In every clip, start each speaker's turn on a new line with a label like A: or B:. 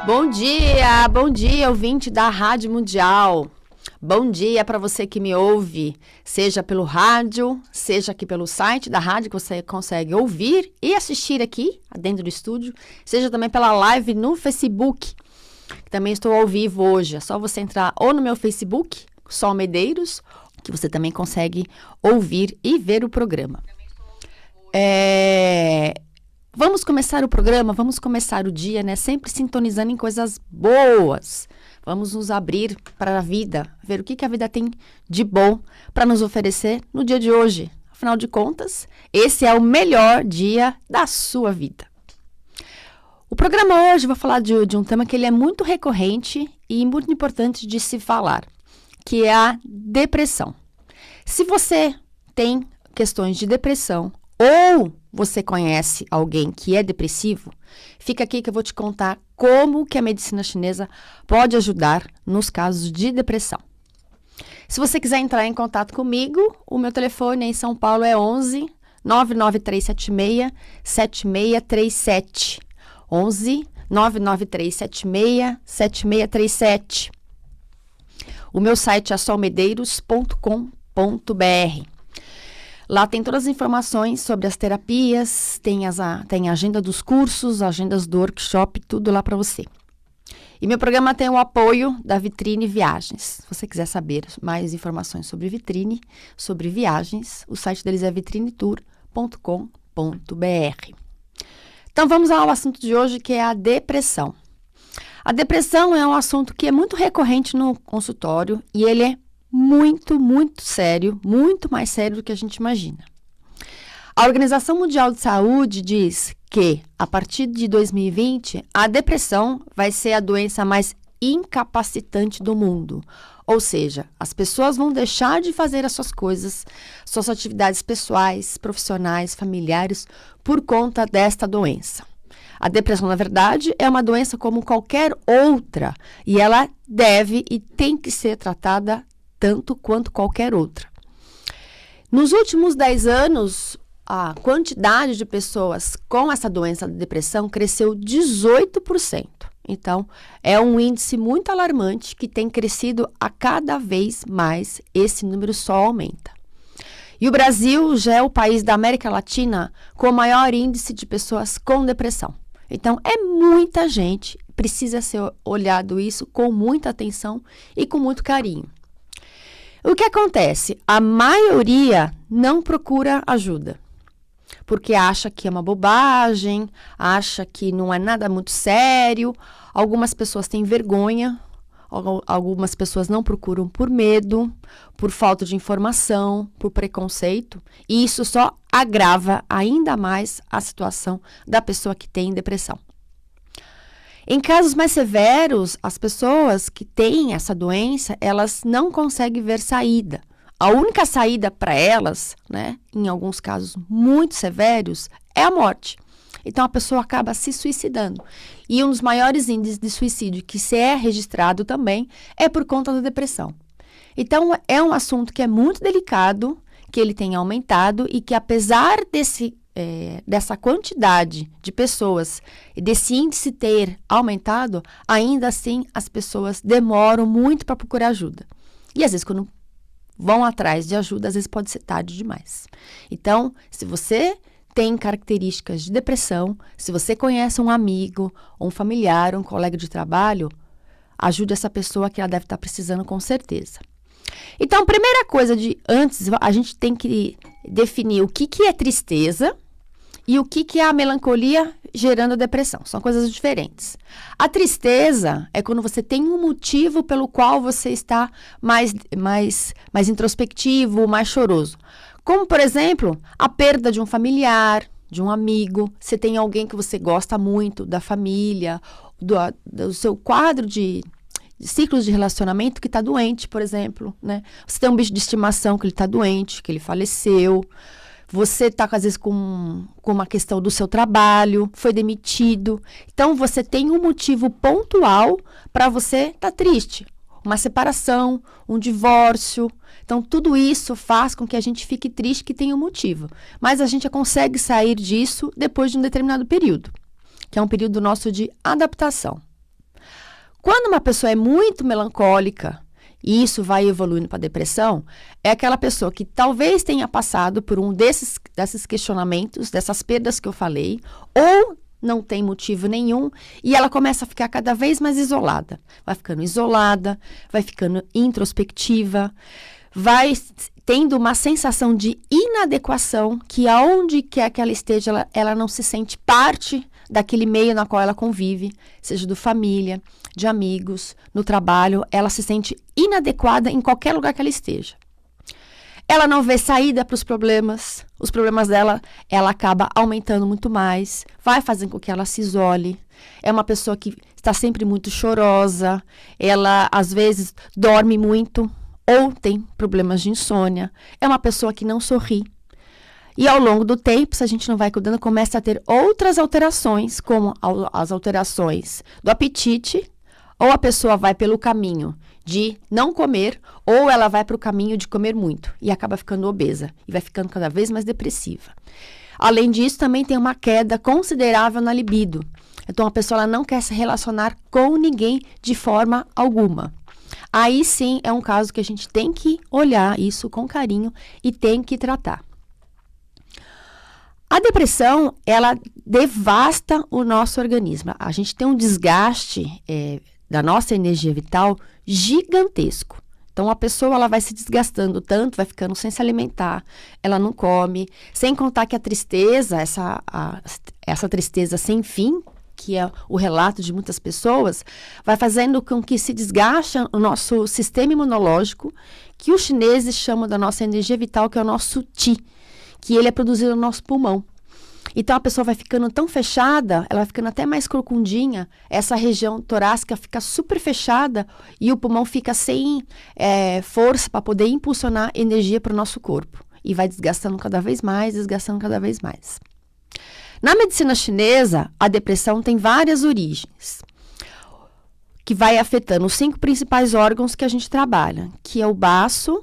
A: Bom dia, ouvinte da Rádio Mundial. Bom dia para você que me ouve, seja pelo rádio, seja aqui pelo site da rádio que você consegue ouvir e assistir aqui dentro do estúdio, seja também pela live no Facebook, que também estou ao vivo hoje. É só você entrar ou no meu Facebook, Sol Medeiros, que você também consegue ouvir e ver o programa. Vamos começar o programa, vamos começar o dia, né? Sempre sintonizando em coisas boas. Vamos nos abrir para a vida, ver o que a vida tem de bom para nos oferecer no dia de hoje. Afinal de contas, esse é o melhor dia da sua vida. O programa hoje, eu vou falar de um tema que ele é muito recorrente e muito importante de se falar, que é a depressão. Se você tem questões de depressão ou você conhece alguém que é depressivo, fica aqui que eu vou te contar como que a medicina chinesa pode ajudar nos casos de depressão. Se você quiser entrar em contato comigo, o meu telefone em São Paulo é 11 99376 7637. 11 99376 7637. O meu site é solmedeiros.com.br. Lá tem todas as informações sobre as terapias, tem a agenda dos cursos, agendas do workshop, tudo lá para você. E meu programa tem o apoio da Vitrine Viagens. Se você quiser saber mais informações sobre Vitrine, sobre viagens, o site deles é vitrinetour.com.br. Então vamos ao assunto de hoje, que é a depressão. A depressão é um assunto que é muito recorrente no consultório e ele é muito, muito sério, muito mais sério do que a gente imagina. A Organização Mundial de Saúde diz que, a partir de 2020, a depressão vai ser a doença mais incapacitante do mundo. Ou seja, as pessoas vão deixar de fazer as suas coisas, suas atividades pessoais, profissionais, familiares, por conta desta doença. A depressão, na verdade, é uma doença como qualquer outra e ela deve e tem que ser tratada tanto quanto qualquer outra. Nos últimos 10 anos, a quantidade de pessoas com essa doença de depressão cresceu 18%. Então, é um índice muito alarmante que tem crescido a cada vez mais. Esse número só aumenta. E o Brasil já é o país da América Latina com o maior índice de pessoas com depressão. Então, é muita gente, precisa ser olhado isso com muita atenção e com muito carinho. O que acontece? A maioria não procura ajuda, porque acha que é uma bobagem, acha que não é nada muito sério. Algumas pessoas têm vergonha, algumas pessoas não procuram por medo, por falta de informação, por preconceito, e isso só agrava ainda mais a situação da pessoa que tem depressão. Em casos mais severos, as pessoas que têm essa doença, elas não conseguem ver saída. A única saída para elas, né, em alguns casos muito severos, é a morte. Então, a pessoa acaba se suicidando. E um dos maiores índices de suicídio que se é registrado também é por conta da depressão. Então, é um assunto que é muito delicado, que ele tem aumentado e que, apesar dessa quantidade de pessoas e desse índice ter aumentado, ainda assim as pessoas demoram muito para procurar ajuda. E às vezes quando vão atrás de ajuda, às vezes pode ser tarde demais. Então, se você tem características de depressão, se você conhece um amigo, um familiar, um colega de trabalho, ajude essa pessoa que ela deve estar precisando com certeza. Então, primeira coisa antes, a gente tem que definir o que é tristeza e o que é a melancolia gerando a depressão. São coisas diferentes. A tristeza é quando você tem um motivo pelo qual você está mais introspectivo, mais choroso. Como, por exemplo, a perda de um familiar, de um amigo. Você tem alguém que você gosta muito, da família, do seu quadro de ciclos de relacionamento que está doente, por exemplo, né? Você tem um bicho de estimação que ele está doente, que ele faleceu. Você está, às vezes, com uma questão do seu trabalho, foi demitido. Então, você tem um motivo pontual para você estar triste. Uma separação, um divórcio. Então, tudo isso faz com que a gente fique triste, que tenha um motivo. Mas a gente consegue sair disso depois de um determinado período, que é um período nosso de adaptação. Quando uma pessoa é muito melancólica, e isso vai evoluindo para depressão, é aquela pessoa que talvez tenha passado por um desses questionamentos, dessas perdas que eu falei, ou não tem motivo nenhum, e ela começa a ficar cada vez mais isolada. Vai ficando isolada, vai ficando introspectiva, vai tendo uma sensação de inadequação, que aonde quer que ela esteja, ela não se sente parte daquele meio na qual ela convive, seja do família, de amigos, no trabalho, ela se sente inadequada em qualquer lugar que ela esteja. Ela não vê saída para os problemas dela, ela acaba aumentando muito mais, vai fazendo com que ela se isole. É uma pessoa que está sempre muito chorosa, ela às vezes dorme muito ou tem problemas de insônia, é uma pessoa que não sorri. E ao longo do tempo, se a gente não vai cuidando, começa a ter outras alterações, como as alterações do apetite, ou a pessoa vai pelo caminho de não comer, ou ela vai para o caminho de comer muito e acaba ficando obesa e vai ficando cada vez mais depressiva. Além disso, também tem uma queda considerável na libido. Então, a pessoa ela não quer se relacionar com ninguém de forma alguma. Aí sim é um caso que a gente tem que olhar isso com carinho e tem que tratar. A depressão, ela devasta o nosso organismo. A gente tem um desgaste da nossa energia vital gigantesco. Então, a pessoa ela vai se desgastando tanto, vai ficando sem se alimentar, ela não come, sem contar que a tristeza, essa tristeza sem fim, que é o relato de muitas pessoas, vai fazendo com que se desgaste o nosso sistema imunológico, que os chineses chamam da nossa energia vital, que é o nosso Qi, que ele é produzido no nosso pulmão. Então, a pessoa vai ficando tão fechada, ela vai ficando até mais corcundinha, essa região torácica fica super fechada e o pulmão fica sem força para poder impulsionar energia para o nosso corpo. E vai desgastando cada vez mais, desgastando cada vez mais. Na medicina chinesa, a depressão tem várias origens, que vai afetando os 5 principais órgãos que a gente trabalha, que é o baço,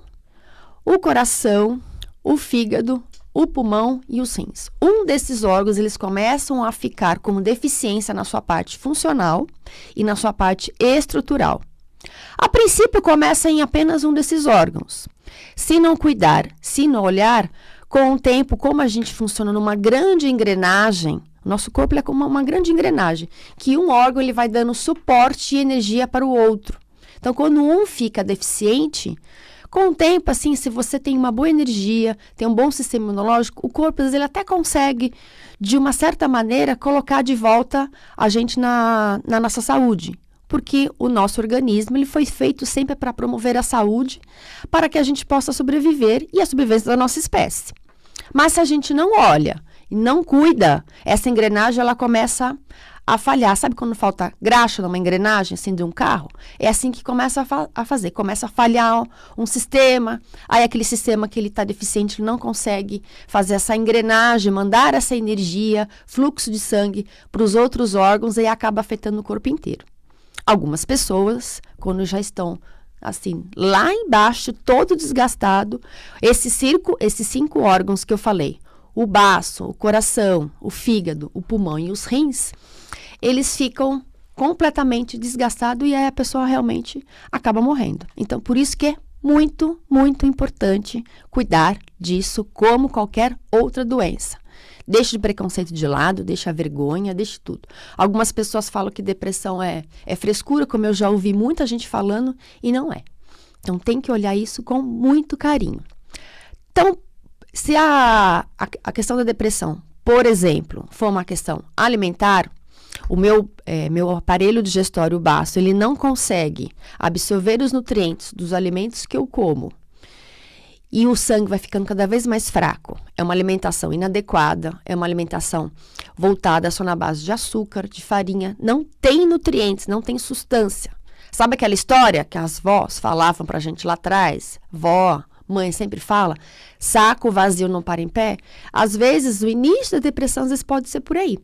A: o coração, o fígado, o pulmão e os rins. Um desses órgãos, eles começam a ficar com deficiência na sua parte funcional e na sua parte estrutural. A princípio, começa em apenas um desses órgãos. Se não cuidar, se não olhar, com o tempo, como a gente funciona numa grande engrenagem, o nosso corpo é como uma grande engrenagem, que um órgão ele vai dando suporte e energia para o outro. Então, quando um fica deficiente, com o tempo, assim, se você tem uma boa energia, tem um bom sistema imunológico, o corpo, às vezes, ele até consegue, de uma certa maneira, colocar de volta a gente na nossa saúde. Porque o nosso organismo ele foi feito sempre para promover a saúde, para que a gente possa sobreviver e a sobrevivência da nossa espécie. Mas se a gente não olha e não cuida, essa engrenagem ela começa a falhar. Sabe quando falta graxa numa engrenagem assim, de um carro? É assim que começa a fazer. Começa a falhar um sistema, aí aquele sistema que ele está deficiente ele não consegue fazer essa engrenagem, mandar essa energia, fluxo de sangue para os outros órgãos e acaba afetando o corpo inteiro. Algumas pessoas, quando já estão assim, lá embaixo, todo desgastado, esses 5 órgãos que eu falei, o baço, o coração, o fígado, o pulmão e os rins, eles ficam completamente desgastados e aí a pessoa realmente acaba morrendo. Então, por isso que é muito, muito importante cuidar disso como qualquer outra doença. Deixe o preconceito de lado, deixe a vergonha, deixe tudo. Algumas pessoas falam que depressão é frescura, como eu já ouvi muita gente falando, e não é. Então, tem que olhar isso com muito carinho. Então, se a questão da depressão, por exemplo, for uma questão alimentar, o meu aparelho digestório, o baço, ele não consegue absorver os nutrientes dos alimentos que eu como, e o sangue vai ficando cada vez mais fraco. É uma alimentação inadequada, é uma alimentação voltada só na base de açúcar, de farinha. Não tem nutrientes, não tem substância. Sabe aquela história que as vós falavam pra gente lá atrás? Vó, mãe sempre fala, saco vazio não para em pé. Às vezes, o início da depressão às vezes pode ser por aí.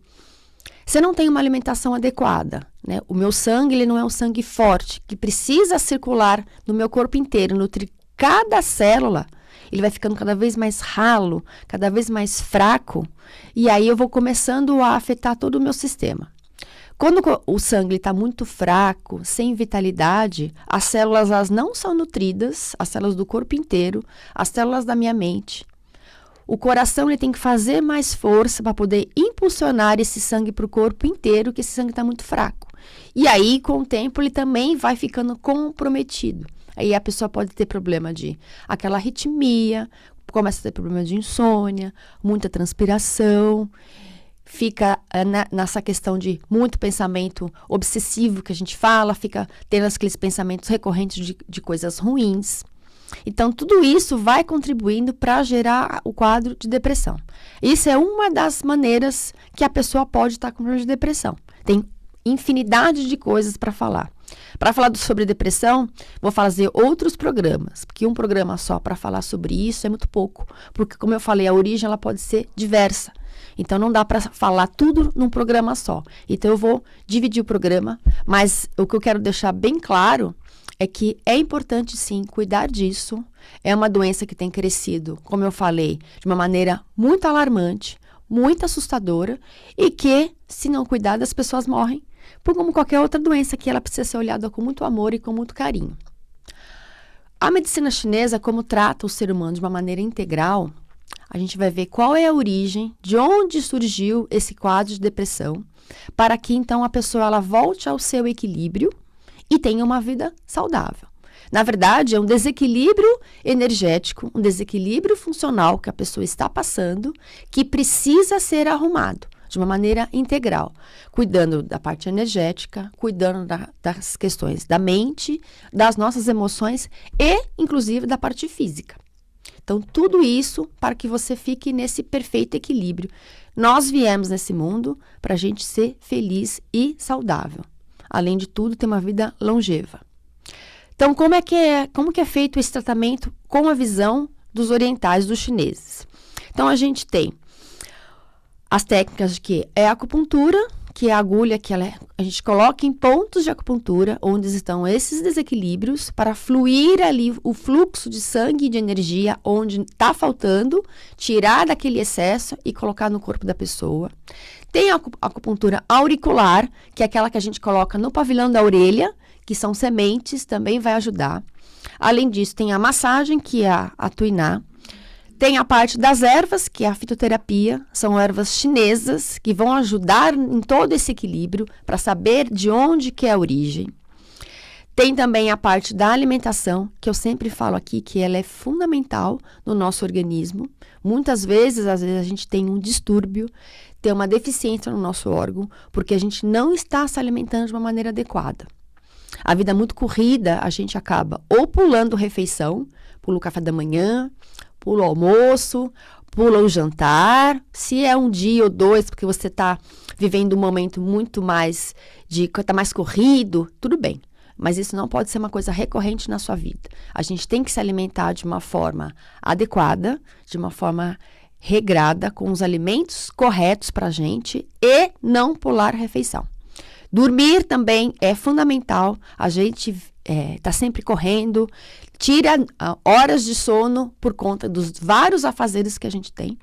A: Você não tem uma alimentação adequada, né? O meu sangue ele não é um sangue forte, que precisa circular no meu corpo inteiro, nutrir cada célula, ele vai ficando cada vez mais ralo, cada vez mais fraco, e aí eu vou começando a afetar todo o meu sistema. Quando o sangue está muito fraco, sem vitalidade, as células elas não são nutridas, as células do corpo inteiro, as células da minha mente. O coração ele tem que fazer mais força para poder impulsionar esse sangue para o corpo inteiro, que esse sangue está muito fraco. E aí, com o tempo, ele também vai ficando comprometido. Aí a pessoa pode ter problema de aquela arritmia, começa a ter problema de insônia, muita transpiração, fica nessa questão de muito pensamento obsessivo que a gente fala, fica tendo aqueles pensamentos recorrentes de coisas ruins. Então, tudo isso vai contribuindo para gerar o quadro de depressão. Isso é uma das maneiras que a pessoa pode estar com problema de depressão. Tem infinidade de coisas para falar. Para falar sobre depressão, vou fazer outros programas, porque um programa só para falar sobre isso é muito pouco, porque, como eu falei, a origem ela pode ser diversa. Então, não dá para falar tudo num programa só. Então, eu vou dividir o programa, mas o que eu quero deixar bem claro é que é importante, sim, cuidar disso. É uma doença que tem crescido, como eu falei, de uma maneira muito alarmante, muito assustadora, e que, se não cuidar, as pessoas morrem, como qualquer outra doença que ela precisa ser olhada com muito amor e com muito carinho. A medicina chinesa, como trata o ser humano de uma maneira integral, a gente vai ver qual é a origem, de onde surgiu esse quadro de depressão, para que, então, a pessoa ela volte ao seu equilíbrio e tenha uma vida saudável. Na verdade, é um desequilíbrio energético, um desequilíbrio funcional que a pessoa está passando, que precisa ser arrumado de uma maneira integral, cuidando da parte energética, cuidando das questões da mente, das nossas emoções e, inclusive, da parte física. Então, tudo isso para que você fique nesse perfeito equilíbrio. Nós viemos nesse mundo para a gente ser feliz e saudável. Além de tudo, ter uma vida longeva. Então, como que é feito esse tratamento com a visão dos orientais, dos chineses? Então, a gente tem as técnicas que é a acupuntura, que é a agulha que a gente coloca em pontos de acupuntura, onde estão esses desequilíbrios, para fluir ali o fluxo de sangue e de energia onde está faltando, tirar daquele excesso e colocar no corpo da pessoa. Tem a acupuntura auricular, que é aquela que a gente coloca no pavilhão da orelha, que são sementes, também vai ajudar. Além disso, tem a massagem, que é a tuiná. Tem a parte das ervas, que é a fitoterapia, são ervas chinesas que vão ajudar em todo esse equilíbrio para saber de onde que é a origem. Tem também a parte da alimentação, que eu sempre falo aqui que ela é fundamental no nosso organismo. Muitas vezes, às vezes a gente tem um distúrbio, tem uma deficiência no nosso órgão, porque a gente não está se alimentando de uma maneira adequada. A vida muito corrida, a gente acaba ou pulando refeição, pula o café da manhã, pula o almoço, pula o jantar. Se é um dia ou dois, porque você está vivendo um momento muito mais está mais corrido, tudo bem. Mas isso não pode ser uma coisa recorrente na sua vida. A gente tem que se alimentar de uma forma adequada, de uma forma regrada, com os alimentos corretos para a gente e não pular refeição. Dormir também é fundamental. A gente está sempre correndo, tira horas de sono por conta dos vários afazeres que a gente tem.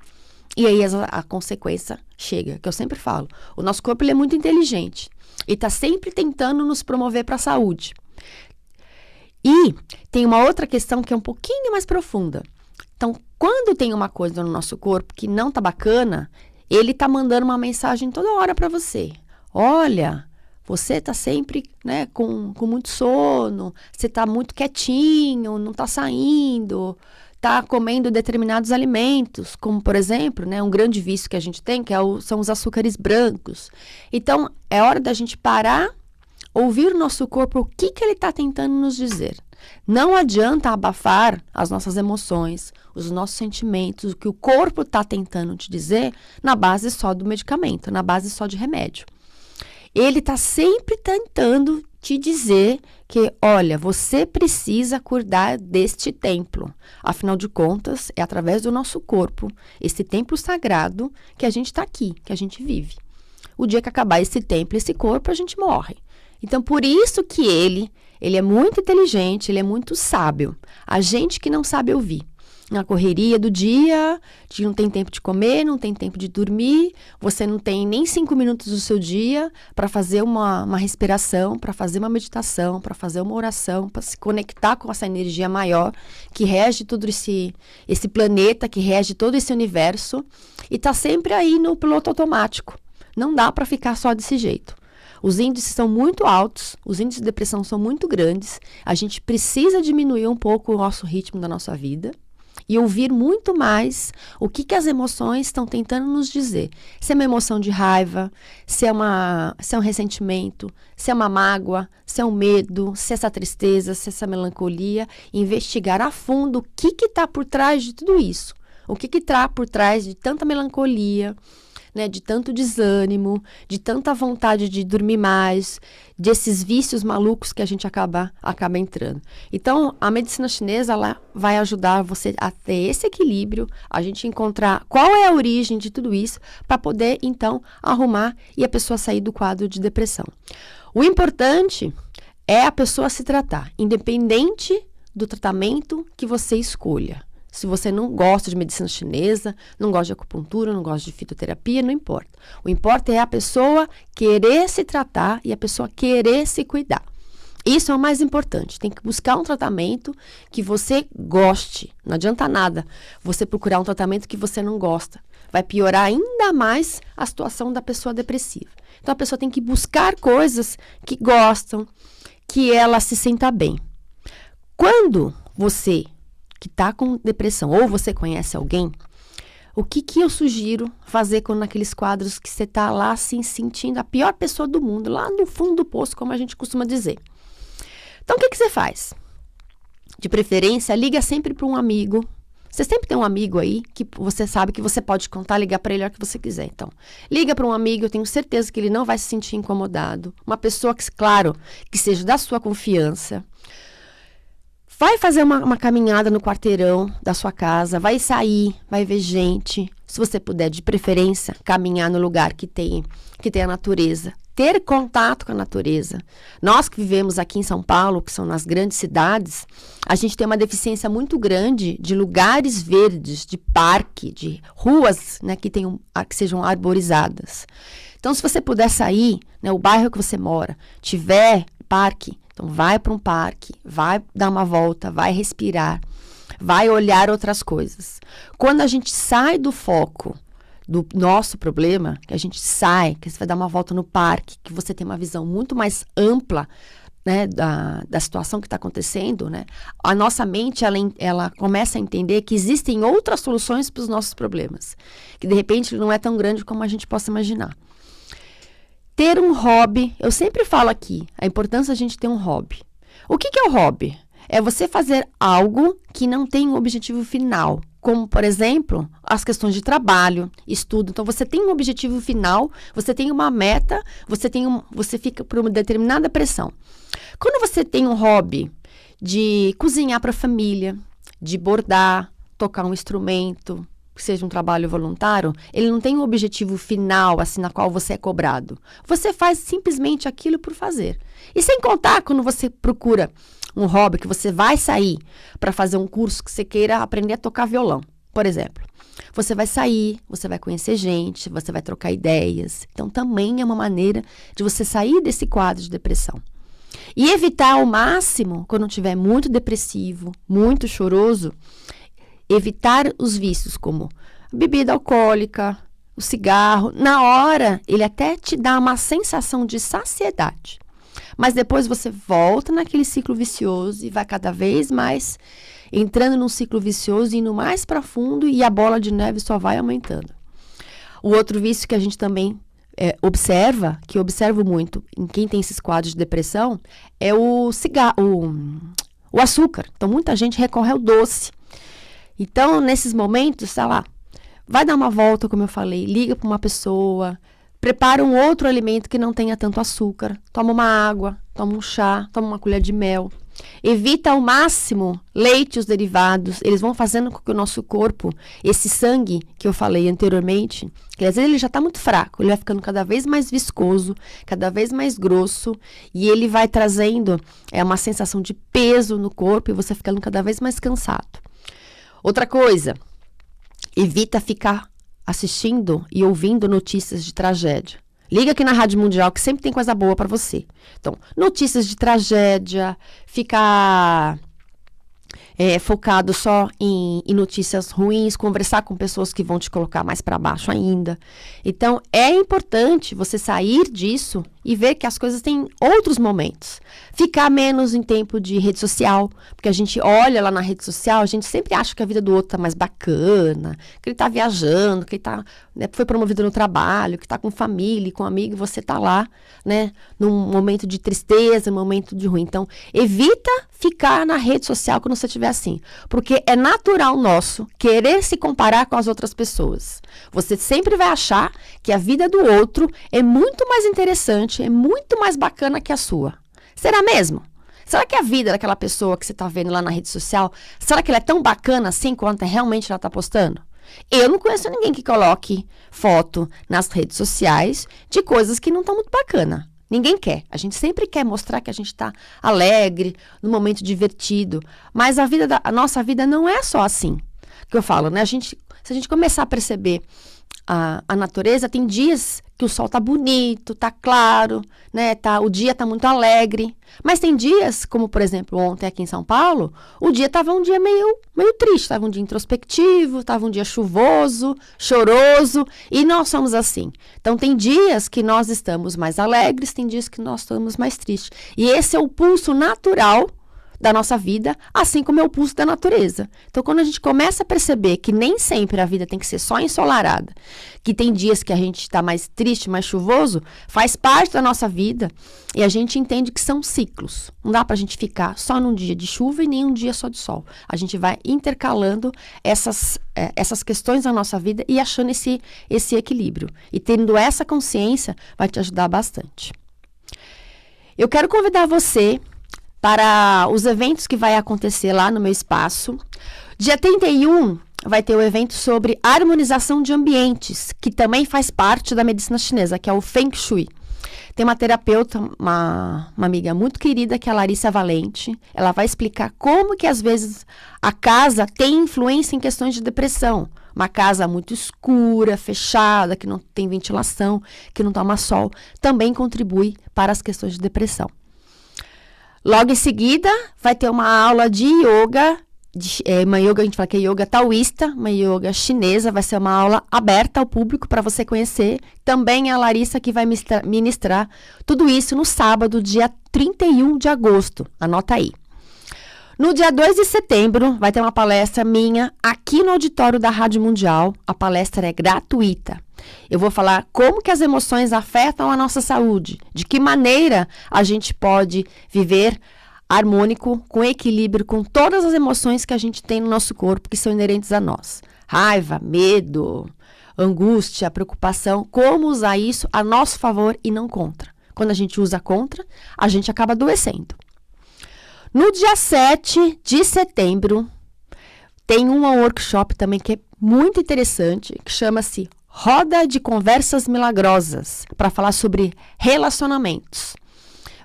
A: E aí a consequência chega, que eu sempre falo. O nosso corpo ele é muito inteligente e está sempre tentando nos promover para a saúde. E tem uma outra questão que é um pouquinho mais profunda. Então, quando tem uma coisa no nosso corpo que não está bacana, ele está mandando uma mensagem toda hora para você. Olha, você está sempre, né, com muito sono, você está muito quietinho, não está saindo, está comendo determinados alimentos, como, por exemplo, né, um grande vício que a gente tem, que são os açúcares brancos. Então, é hora da gente parar, ouvir o nosso corpo, o que ele está tentando nos dizer. Não adianta abafar as nossas emoções, os nossos sentimentos, o que o corpo está tentando te dizer na base só do medicamento, na base só de remédio. Ele está sempre tentando te dizer que, olha, você precisa cuidar deste templo. Afinal de contas, é através do nosso corpo, esse templo sagrado, que a gente está aqui, que a gente vive. O dia que acabar esse templo, esse corpo, a gente morre. Então, por isso que ele é muito inteligente, ele é muito sábio. A gente que não sabe ouvir. na correria do dia, de não tem tempo de comer, não tem tempo de dormir, você não tem nem 5 minutos do seu dia para fazer uma respiração, para fazer uma meditação, para fazer uma oração, para se conectar com essa energia maior que rege todo esse planeta, que rege todo esse universo, e está sempre aí no piloto automático. Não dá para ficar só desse jeito. Os índices são muito altos, os índices de depressão são muito grandes, a gente precisa diminuir um pouco o nosso ritmo da nossa vida e ouvir muito mais o que as emoções estão tentando nos dizer. Se é uma emoção de raiva, se é um ressentimento, se é uma mágoa, se é um medo, se é essa tristeza, se é essa melancolia, investigar a fundo o que está por trás de tudo isso. O que está por trás de tanta melancolia, né, de tanto desânimo, de tanta vontade de dormir mais, desses vícios malucos que a gente acaba entrando. Então, a medicina chinesa ela vai ajudar você a ter esse equilíbrio, a gente encontrar qual é a origem de tudo isso, para poder, então, arrumar e a pessoa sair do quadro de depressão. O importante é a pessoa se tratar, independente do tratamento que você escolha. Se você não gosta de medicina chinesa, não gosta de acupuntura, não gosta de fitoterapia, não importa. O importa é a pessoa querer se tratar e a pessoa querer se cuidar. Isso é o mais importante. Tem que buscar um tratamento que você goste. Não adianta nada você procurar um tratamento que você não gosta. Vai piorar ainda mais a situação da pessoa depressiva. Então, a pessoa tem que buscar coisas que gostam, que ela se sinta bem. Quando você que está com depressão, ou você conhece alguém, o que eu sugiro fazer quando naqueles quadros que você está lá assim, sentindo a pior pessoa do mundo, lá no fundo do poço, como a gente costuma dizer. Então, o que você faz? De preferência, liga sempre para um amigo. Você sempre tem um amigo aí que você sabe que você pode contar, ligar para ele a hora que você quiser. Então, liga para um amigo, eu tenho certeza que ele não vai se sentir incomodado. Uma pessoa que, claro, que seja da sua confiança. Vai fazer uma caminhada no quarteirão da sua casa, vai sair, vai ver gente. Se você puder, de preferência, caminhar no lugar que tem a natureza. Ter contato com a natureza. Nós que vivemos aqui em São Paulo, que são nas grandes cidades, a gente tem uma deficiência muito grande de lugares verdes, de parque, de ruas, né, que sejam arborizadas. Então, se você puder sair, né, o bairro que você mora, tiver parque, então vai para um parque, vai dar uma volta, vai respirar, vai olhar outras coisas. Quando a gente sai do foco do nosso problema, que a gente sai, que você vai dar uma volta no parque, que você tem uma visão muito mais ampla, né, da situação que está acontecendo, né, a nossa mente ela começa a entender que existem outras soluções para os nossos problemas, que de repente não é tão grande como a gente possa imaginar. Ter um hobby, eu sempre falo aqui, a importância da gente ter um hobby. O que é o hobby? É você fazer algo que não tem um objetivo final, como, por exemplo, as questões de trabalho, estudo. Então, você tem um objetivo final, você tem uma meta, você fica por uma determinada pressão. Quando você tem um hobby de cozinhar para a família, de bordar, tocar um instrumento, que seja um trabalho voluntário, ele não tem um objetivo final, assim, na qual você é cobrado. Você faz simplesmente aquilo por fazer. E sem contar, quando você procura um hobby, que você vai sair para fazer um curso que você queira aprender a tocar violão, por exemplo. Você vai sair, você vai conhecer gente, você vai trocar ideias. Então, também é uma maneira de você sair desse quadro de depressão. E evitar ao máximo, quando estiver muito depressivo, muito choroso, evitar os vícios como bebida alcoólica, o cigarro. Na hora, ele até te dá uma sensação de saciedade. Mas depois você volta naquele ciclo vicioso e vai cada vez mais entrando num ciclo vicioso, indo mais para fundo e a bola de neve só vai aumentando. O outro vício que a gente também que eu observo muito em quem tem esses quadros de depressão, é o cigarro, o açúcar. Então, muita gente recorre ao doce. Então, nesses momentos, sei lá, vai dar uma volta, como eu falei, liga para uma pessoa, prepara um outro alimento que não tenha tanto açúcar, toma uma água, toma um chá, toma uma colher de mel. Evita ao máximo leite e os derivados, eles vão fazendo com que o nosso corpo, esse sangue que eu falei anteriormente, que às vezes ele já está muito fraco, ele vai ficando cada vez mais viscoso, cada vez mais grosso, e ele vai trazendo uma sensação de peso no corpo e você ficando cada vez mais cansado. Outra coisa, evita ficar assistindo e ouvindo notícias de tragédia. Liga aqui na Rádio Mundial que sempre tem coisa boa para você. Então, notícias de tragédia, ficar focado só em notícias ruins, conversar com pessoas que vão te colocar mais para baixo ainda. Então, é importante você sair disso e ver que as coisas têm outros momentos. Ficar menos em tempo de rede social, porque a gente olha lá na rede social, a gente sempre acha que a vida do outro tá mais bacana, que ele tá viajando, que ele tá, foi promovido no trabalho, que tá com família, com amigo, e você tá lá, num momento de tristeza, num momento de ruim. Então, evita ficar na rede social quando você estiver assim, porque é natural nosso querer se comparar com as outras pessoas. Você sempre vai achar que a vida do outro é muito mais interessante, é muito mais bacana que a sua. Será mesmo? Será que a vida daquela pessoa que você está vendo lá na rede social, será que ela é tão bacana assim quanto realmente ela está postando? Eu não conheço ninguém que coloque foto nas redes sociais de coisas que não estão muito bacanas. Ninguém quer. A gente sempre quer mostrar que a gente está alegre, num momento divertido. Mas a nossa vida não é só assim. Que eu falo, né? Se a gente começar a perceber a natureza, tem dias que o sol tá bonito, tá claro, né? O dia tá muito alegre. Mas tem dias, como por exemplo ontem aqui em São Paulo, o dia tava um dia meio triste, tava um dia introspectivo, tava um dia chuvoso, choroso, e nós somos assim. Então tem dias que nós estamos mais alegres, tem dias que nós estamos mais tristes. E esse é o pulso natural da nossa vida, assim como é o pulso da natureza. Então, quando a gente começa a perceber que nem sempre a vida tem que ser só ensolarada, que tem dias que a gente está mais triste, mais chuvoso, faz parte da nossa vida e a gente entende que são ciclos. Não dá para a gente ficar só num dia de chuva e nem um dia só de sol. A gente vai intercalando essas questões da nossa vida e achando esse equilíbrio. E tendo essa consciência vai te ajudar bastante. Eu quero convidar você para os eventos que vai acontecer lá no meu espaço. Dia 31 vai ter o evento sobre harmonização de ambientes, que também faz parte da medicina chinesa, que é o Feng Shui. Tem uma terapeuta, uma amiga muito querida, que é a Larissa Valente. Ela vai explicar como que às vezes a casa tem influência em questões de depressão. Uma casa muito escura, fechada, que não tem ventilação, que não toma sol, também contribui para as questões de depressão. Logo em seguida, vai ter uma aula de yoga, uma yoga, a gente fala que é yoga taoísta, uma yoga chinesa, vai ser uma aula aberta ao público para você conhecer. Também é a Larissa que vai ministrar tudo isso no sábado, dia 31 de agosto. Anota aí. No dia 2 de setembro, vai ter uma palestra minha aqui no auditório da Rádio Mundial. A palestra é gratuita. Eu vou falar como que as emoções afetam a nossa saúde, de que maneira a gente pode viver harmônico, com equilíbrio, com todas as emoções que a gente tem no nosso corpo, que são inerentes a nós. Raiva, medo, angústia, preocupação, como usar isso a nosso favor e não contra. Quando a gente usa contra, a gente acaba adoecendo. No dia 7 de setembro, tem um workshop também que é muito interessante, que chama-se Roda de Conversas Milagrosas, para falar sobre relacionamentos.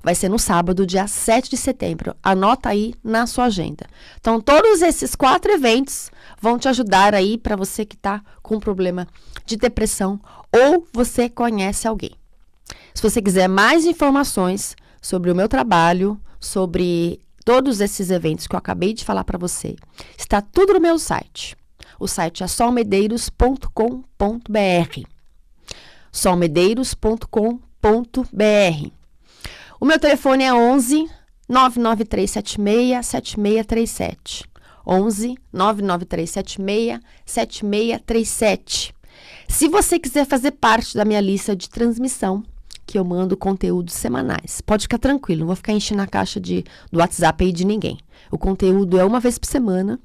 A: Vai ser no sábado, dia 7 de setembro. Anota aí na sua agenda. Então, todos esses 4 eventos vão te ajudar aí para você que está com problema de depressão ou você conhece alguém. Se você quiser mais informações sobre o meu trabalho, sobre todos esses eventos que eu acabei de falar para você, está tudo no meu site. O site é solmedeiros.com.br. solmedeiros.com.br. O meu telefone é 11 99376 7637. 11 99376 7637. Se você quiser fazer parte da minha lista de transmissão, que eu mando conteúdos semanais, pode ficar tranquilo, não vou ficar enchendo a caixa do WhatsApp aí de ninguém. O conteúdo é uma vez por semana,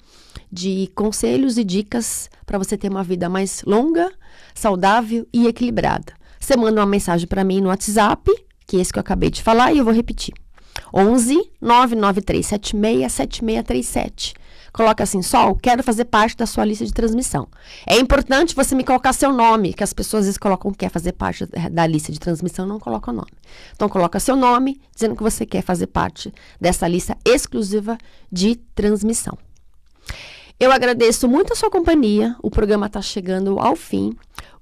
A: de conselhos e dicas para você ter uma vida mais longa, saudável e equilibrada. Você manda uma mensagem para mim no WhatsApp, que é esse que eu acabei de falar, e eu vou repetir. 11 99376 7637. Coloca assim, Sol, quero fazer parte da sua lista de transmissão. É importante você me colocar seu nome, que as pessoas às vezes colocam que quer fazer parte da lista de transmissão, não colocam o nome. Então, coloca seu nome, dizendo que você quer fazer parte dessa lista exclusiva de transmissão. Eu agradeço muito a sua companhia. O programa está chegando ao fim.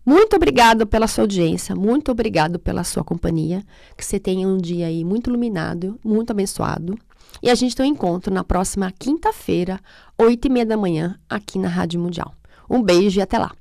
A: Muito obrigado pela sua audiência. Muito obrigado pela sua companhia. Que você tenha um dia aí muito iluminado, muito abençoado. E a gente tem um encontro na próxima quinta-feira, 8h30 da manhã, aqui na Rádio Mundial. Um beijo e até lá.